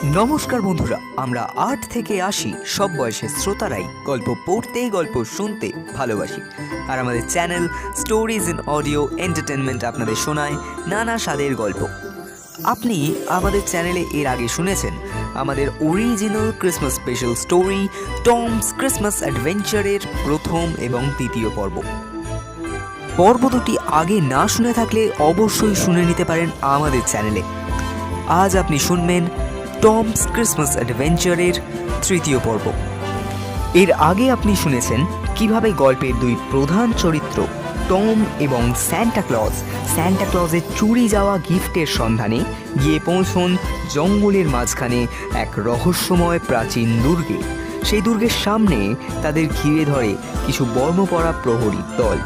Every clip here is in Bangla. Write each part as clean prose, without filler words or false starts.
নমস্কার বন্ধুরা, আমরা ৮ থেকে ৮০ সব বয়সের শ্রোতারাই গল্প পড়তে, গল্প শুনতে ভালোবাসি। আর আমাদের channel stories in audio entertainment আপনাদের শোনায় নানা স্বাদের গল্প। আপনি আমাদের চ্যানেলে এর আগে শুনেছেন আমাদের original Christmas special story Tom's Christmas অ্যাডভেঞ্চারের প্রথম এবং দ্বিতীয় পর্ব। পর্ব দুটি আগে না শুনে থাকলে অবশ্যই শুনে নিতে পারেন আমাদের চ্যানেলে। আজ আপনি শুনবেন টমস ক্রিসমাস অ্যাডভেঞ্চারের তৃতীয় পর্ব। এর আগে আপনি শুনেছেন কিভাবে গল্পের দুই প্রধান চরিত্র টম এবং স্যান্টা ক্লজের চুরি যাওয়া গিফটের সন্ধানে গিয়ে পৌঁছন জঙ্গলের মাঝখানে এক রহস্যময় প্রাচীন দুর্গে। সেই দুর্গের সামনে তাদের ঘিরে ধরে কিছু বর্মপরা প্রহরী দল।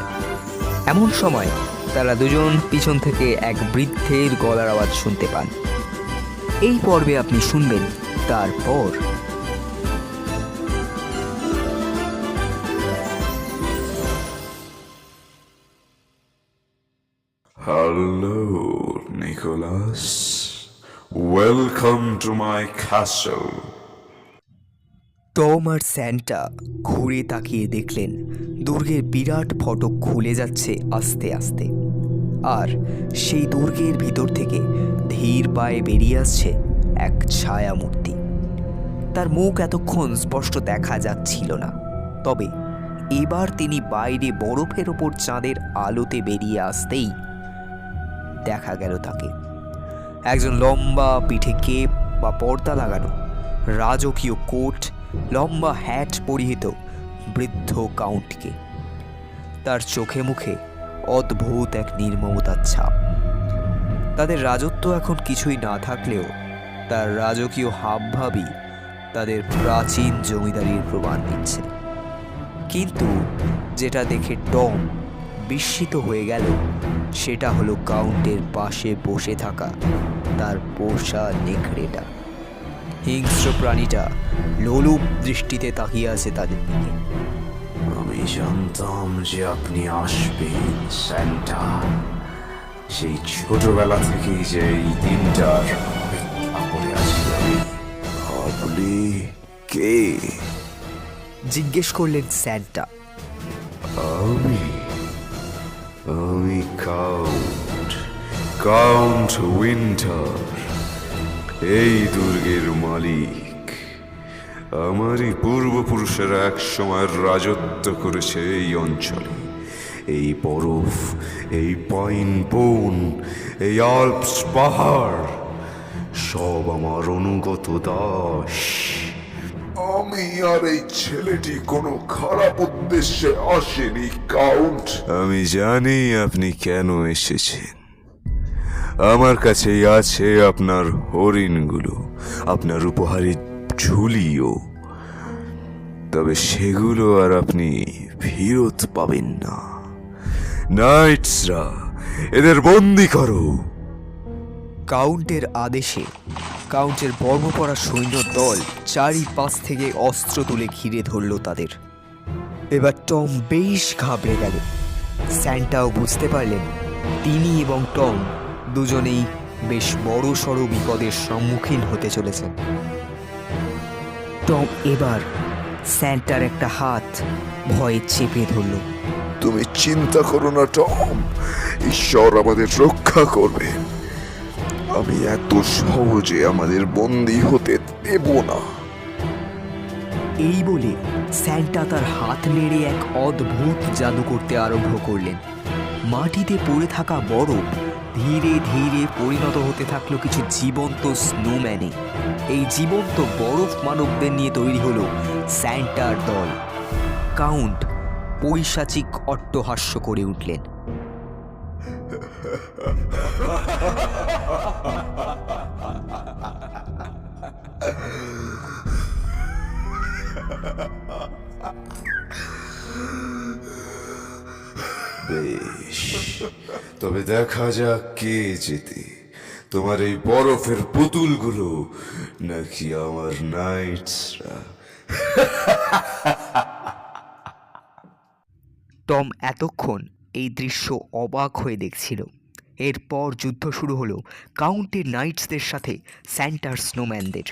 এমন সময় তারা দুজন পিছন থেকে এক বৃদ্ধের গলার আওয়াজ শুনতে পান। এই পর্বে আপনি শুনবেন তারপর। Hello, Nicholas. Welcome to my castle. Tom আর স্যান্টা ঘুরে তাকিয়ে দেখলেন দুর্গের বিরাট ফটক খুলে যাচ্ছে আস্তে আস্তে, আর সেই দুর্গের ভিতর থেকে ধীর পায়ে বেরিয়ে আসছে এক ছায়া মূর্তি। তার মুখ এতক্ষণ স্পষ্ট দেখা যাচ্ছিল না, তবে এবার তিনি বাইরে বরফের ওপর চাঁদের আলোতে বেরিয়ে আসতেই দেখা গেল তাকে। একজন লম্বা, পিঠে কেপ বা পর্দা লাগানো, রাজকীয় কোট, লম্বা হ্যাট পরিহিত বৃদ্ধ কাউন্টকে। তার চোখে মুখে অদ্ভুত এক নির্মমতার ছাপ। তাদের রাজত্ব এখন কিছুই না থাকলেও তার রাজকীয় হাবভাবই তাদের প্রাচীন জমিদারির প্রমাণ দিচ্ছে। কিন্তু যেটা দেখে টম বিস্মিত হয়ে গেল সেটা হলো কাউন্টের পাশে বসে থাকা তার পোষা নেকড়েটা। হিংস্র প্রাণীটা লোলুপ দৃষ্টিতে তাকিয়ে আছে তাদের দিকে। আমি জানতাম যে আপনি আসবেন, স্যান্টা। সেই ছোটবেলা থেকেই যে এই দিনটার অপেক্ষা করে আছি আমি। আপনি কে? জিজ্ঞেস করলেন স্যান্টা। আমি কাউন্ট উইন্টার, এই দুর্গের মালিক। আমারই পূর্বপুরুষেরা এক সময় রাজত্ব করেছে এই অঞ্চলে। এই বরফ, এই পাইন বন, এই আল্পস পাহাড় সব আমার অনুগত দাস। আমি আর এই ছেলেটি কোনো খারাপ উদ্দেশ্যে আসেনি, কাউন্ট। আমি জানি আপনি কেন এসেছেন। আমার কাছেই আছে আপনার হরিণগুলো, আপনার উপহারের ঝুলিও। তবে সেগুলো আর আপনি ফেরত পাবেন না। নাইটসরা, এদের বন্দি করো। কাউন্টের আদেশে কাউন্টের বর্মপরা সৈন্য দল চারিপাশ থেকে অস্ত্র তুলে ঘিরে ধরল তাদের। এবার টম বেশ ঘাবড়ে গেল। স্যান্টাও বুঝতে পারলেন তিনি এবং টম দুজনেই বেশ বড় সড় বিপদের সম্মুখীন হতে চলেছেন। টম এবার স্যান্টার একটা হাত ভয়ে চেপে ধরল। তুমি চিন্তা করো না টম, ঈশ্বর আমাদের রক্ষা করবেন। আমি এত সহজে আমাদের বন্দী হতে দেব না। এই বলে স্যান্টা তার হাত নেড়ে এক অদ্ভুত জাদু করতে আরম্ভ করলেন। মাটিতে পড়ে থাকা বরফ ধীরে ধীরে পরিণত হতে থাকলো কিছু জীবন্ত স্নোম্যানে। এই জীবন্ত বরফ মানবদের নিয়ে তৈরি হলো স্যান্টার দল। কাউন্ট পৈশাচিক অট্টহাস্য করে উঠলেন। বেশ, তবে দেখা যাক কে জেতে, তোমার এই বরফের পুতুলগুলো নাকি আমার নাইটসরা। টম এতক্ষণ এই দৃশ্য অবাক হয়ে দেখছিল। এরপর যুদ্ধ শুরু হলো কাউন্টের নাইটসদের সাথে স্যান্টার স্নোম্যানদের।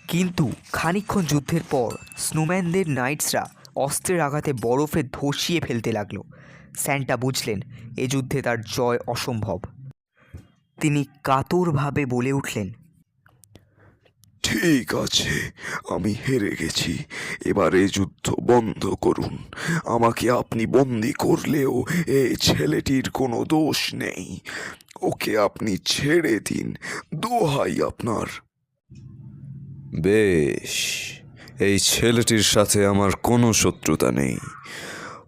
কিন্তু খানিকক্ষণ যুদ্ধের পর স্নোম্যানদের নাইটসরা অস্ত্রের আঘাতে বরফে ধসিয়ে ফেলতে লাগলো। স্যান্টা বুঝলেন এ যুদ্ধে তার জয় অসম্ভব। তিনি কাতরভাবে বলে উঠলেন, ঠিক আছে, আমি হেরে গেছি। এবারে যুদ্ধ বন্ধ করুন। আমাকে আপনি বন্দি করলেও এই ছেলেটির কোনো দোষ নেই। ওকে আপনি ছেড়ে দিন, দোহাই আপনার। বেশ, এই ছেলেটির সাথে আমার কোনো শত্রুতা নেই।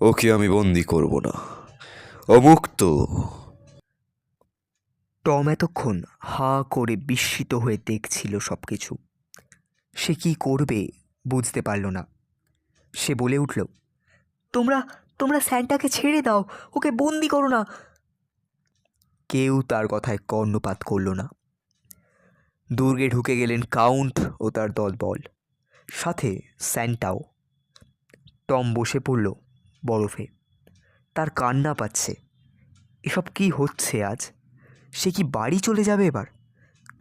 ওকে আমি বন্দি করব না, ও মুক্ত। টম এতক্ষণ হাঁ করে বিস্মিত হয়ে দেখছিল সব কিছু। সে কি করবে বুঝতে পারল না। সে বলে উঠল, তোমরা তোমরা স্যান্টাকে ছেড়ে দাও, ওকে বন্দি করো না। কেউ তার কথায় কর্ণপাত করল না। দুর্গে ঢুকে গেলেন কাউন্ট ও তার দলবল, সাথে স্যান্টাও। টম বসে পড়ল বরফে। তার কান্না পাচ্ছে। এসব কি হচ্ছে আজ? সে কি বাড়ি চলে যাবে এবার?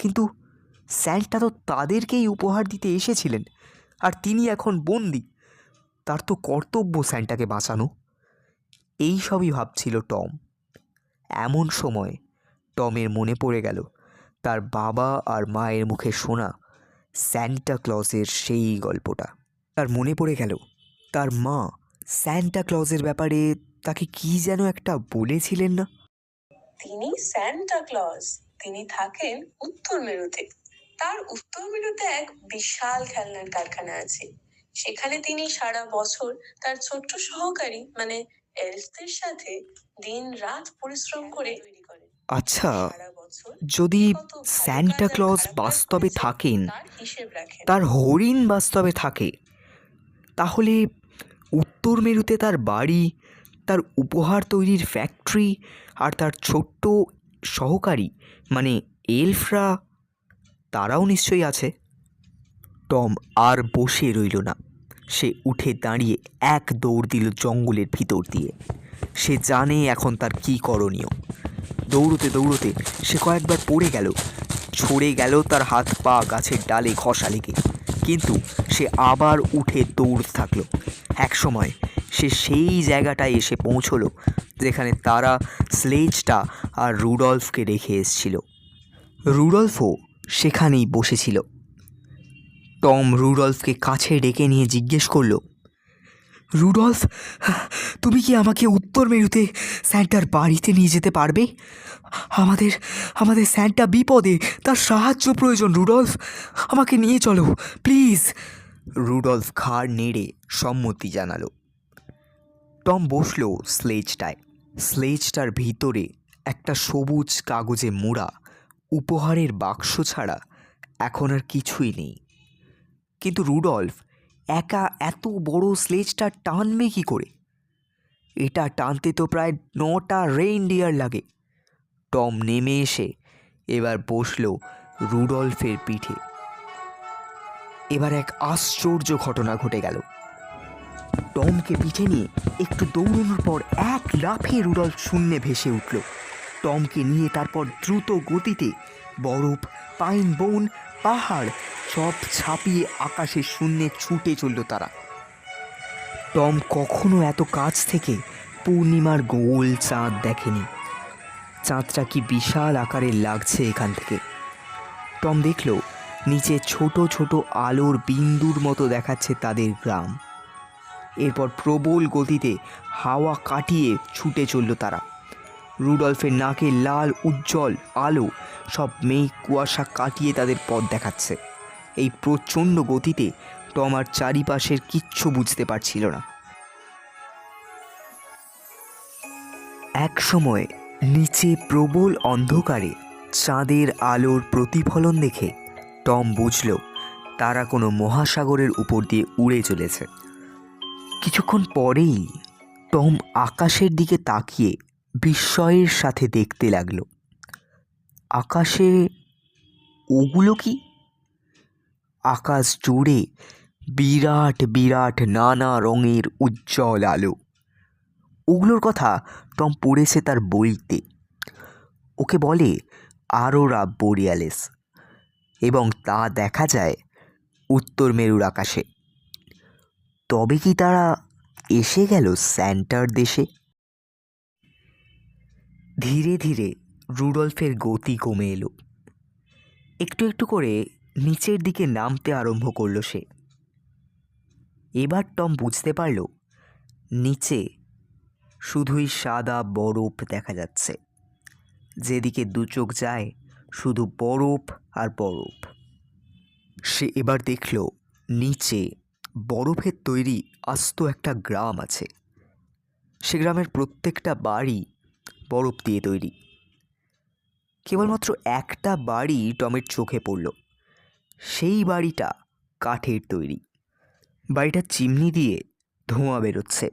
কিন্তু স্যান্টা তো তাদেরকেই উপহার দিতে এসেছিলেন, আর তিনি এখন বন্দি। তার তো কর্তব্য স্যান্টাকে বাঁচানো। এই সবই ভাবছিল টম। এমন সময় টমের মনে পড়ে গেল তার বাবা আর মায়ের মুখে শোনা স্যান্টা ক্লজের সেই গল্পটা। তার মনে পড়ে গেল তার মা স্যান্টা ক্লজের ব্যাপারে তাকে কি যেন একটা বলেছিলেন না? তিনি স্যান্টা ক্লজ। তিনি থাকেন উত্তর মেরুতে। তার উত্তর মেরুতে এক বিশাল খেলনার কারখানা আছে। সেখানে তিনি সারা বছর তার ছোট্ট সহকারী মানে এলফদের সাথে দিন রাত পরিশ্রম করে তৈরি করেন। আচ্ছা, সারা বছর যদি কত ভালো স্যান্টা কাজ আর ক্লজ খারাপ কাজ বাস্তবে করেছেন থাকেন, তার হিসেব রাখেন। তার হরিণ বাস্তবে থাকে, তাহলে উত্তর মেরুতে তার বাড়ি, তার উপহার তৈরির ফ্যাক্টরি আর তার ছোট্ট সহকারী মানে এলফরা, তারাও নিশ্চয়ই আছে। টম আর বসে রইল না। সে উঠে দাঁড়িয়ে এক দৌড় দিল জঙ্গলের ভিতর দিয়ে। সে জানে এখন তার কী করণীয়। দৌড়তে দৌড়তে সে কয়েকবার পড়ে গেল, ছড়ে গেল তার হাত পা গাছের ডালে ঘষা লেগে, কিন্তু সে আবার উঠে দৌড়তে থাকলো। একসময় সে সেই জায়গাটায় এসে পৌঁছলো যেখানে তারা স্লেজটা আর রুডলফকে রেখে এসেছিল। রুডলফও সেখানেই বসেছিল। টম রুডলফকে কাছে ডেকে নিয়ে জিজ্ঞেস করল, রুডলফ, তুমি কি আমাকে উত্তর মেরুতে স্যান্টার বাড়িতে নিয়ে যেতে পারবে? আমাদের আমাদের স্যান্টা বিপদে, তার সাহায্য প্রয়োজন। রুডলফ, আমাকে নিয়ে চলো প্লিজ। রুডলফ ঘাড় নেড়ে সম্মতি জানালো। টম বসল স্লেজটায়। স্লেজটার ভিতরে একটা সবুজ কাগজে মোড়া উপহারের বাক্স ছাড়া এখন আর কিছুই নেই। কিন্তু রুডলফ একা এত বড় স্লেজটা টানবে কী করে? এটা টানতে তো প্রায় 9টা রেইনডিয়ার লাগে। টম নেমে এসে এবার বসল রুডলফের পিঠে। এবার এক আশ্চর্য ঘটনা ঘটে গেল। টমকে পিঠে নিয়ে একটু দৌড়ানোর পর এক লাফে রুডলফ শূন্যে ভেসে উঠল। টমকে নিয়ে তারপর দ্রুত গতিতে বরফ, পাইন বন, পাহাড় সব ছাপিয়ে আকাশে শূন্যে ছুটে চলল তারা। টম কখনো এত কাছ থেকে পূর্ণিমার গোল চাঁদ দেখেনি। চাঁদটা কি বিশাল আকারের লাগছে এখান থেকে। টম দেখল নিচে ছোট ছোট আলোর বিন্দুর মতো দেখাচ্ছে তাদের গ্রাম। এরপর প্রবল গতিতে হাওয়া কাটিয়ে ছুটে চলল তারা। রুডলফের নাকে লাল উজ্জ্বল আলো সব মেঘ কুয়াশা কাটিয়ে তাদের পথ দেখাচ্ছে। এই প্রচণ্ড গতিতে টম আর চারিপাশের কিচ্ছু বুঝতে পারছিল না। এক সময় নিচে প্রবল অন্ধকারে চাঁদের আলোর প্রতিফলন দেখে টম বুঝল তারা কোনো মহাসাগরের উপর দিয়ে উড়ে চলেছে। কিছুক্ষণ পরেই টম আকাশের দিকে তাকিয়ে বিস্ময়ের সাথে দেখতে লাগলো। আকাশে ওগুলো কি? আকাশ জুড়ে বিরাট বিরাট নানা রঙের উজ্জ্বল আলো। ওগুলোর কথা টম পড়েছে তার বইতে। ওকে বলে আরোরা বোরিয়ালিস এবং তা দেখা যায় উত্তর মেরুর আকাশে। তবে কি তারা এসে গেল স্যান্টার দেশে? ধীরে ধীরে রুডলফের গতি কমে এলো। একটু একটু করে নিচের দিকে নামতে আরম্ভ করলো সে। এবার টম বুঝতে পারল নিচে শুধুই সাদা বরফ দেখা যাচ্ছে। যেদিকে দু চোখ যায় শুধু বরফ আর বরফ। সে এবার দেখল নিচে বরফের তৈরি আস্ত একটা গ্রাম আছে। সে গ্রামের প্রত্যেকটা বাড়ি বরফ দিয়ে তৈরি। কেবলমাত্র একটা বাড়ি টমের চোখে পড়ল। সেই বাড়িটা কাঠের তৈরি। বাড়িটার চিমনি দিয়ে ধোঁয়া বেরোচ্ছে।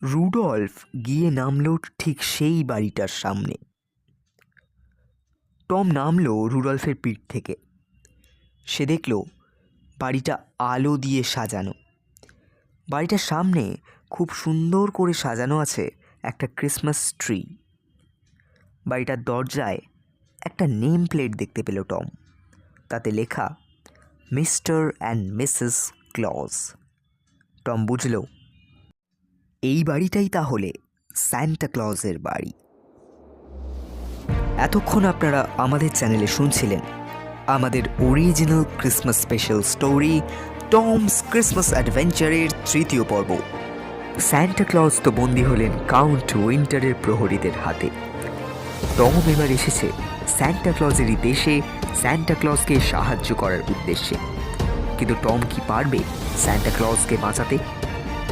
রুডলফ গিয়ে নামল ঠিক সেই বাড়িটার সামনে। টম নামল রুডলফের পিঠ থেকে। সে দেখল বাড়িটা আলো দিয়ে সাজানো। বাড়িটার সামনে খুব সুন্দর করে সাজানো আছে একটা ক্রিসমাস ট্রি। বাড়িটার দরজায় একটা নেম প্লেট দেখতে পেল টম। তাতে লেখা mister and missus Claus. Tom বুঝল এই বাড়িটাই তাহলে স্যান্টা ক্লজের বাড়ি। এতক্ষণ আপনারা আমাদের চ্যানেলে শুনছিলেন আমাদের original Christmas special story Tom's Christmas অ্যাডভেঞ্চারের 3য় পর্ব। স্যান্টা ক্লজ তো বন্দী হলেন কাউন্ট উইন্টারের প্রহরীদের হাতে। টম এবার এসেছে স্যান্টা ক্লজেরই দেশে স্যান্টা ক্লজকে সাহায্য করার উদ্দেশ্যে। কিন্তু টম কি পারবে স্যান্টা ক্লজকে বাঁচাতে?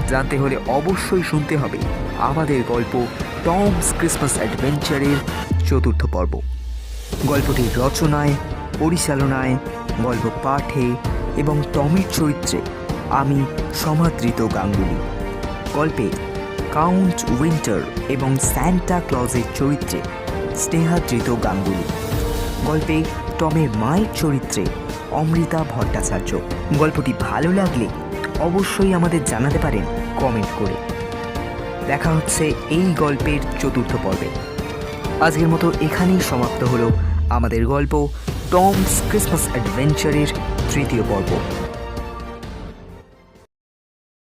জানতে হলে অবশ্যই শুনতে হবে আমাদের গল্প টমস ক্রিসমাস অ্যাডভেঞ্চারের 4র্থ পর্ব। গল্পটির রচনায়, পরিচালনায়, গল্প পাঠে এবং টমের চরিত্রে আমি সমাদৃত গাঙ্গুলি। গল্পে কাউন্ট উইন্টার এবং স্যান্টা ক্লজের চরিত্রে স্নেহাদৃত গাঙ্গুলি। গল্পে টমের মায়ের চরিত্রে অমৃতা ভট্টাচার্য। গল্পটি ভালো লাগলে অবশ্যই আমাদের জানাতে পারেন কমেন্ট করে। দেখা হচ্ছে এই গল্পের 4র্থ পর্বে। আজকের মতো এখানেই সমাপ্ত হলো আমাদের গল্প টমস ক্রিসমাস অ্যাডভেঞ্চারের 3য় পর্ব।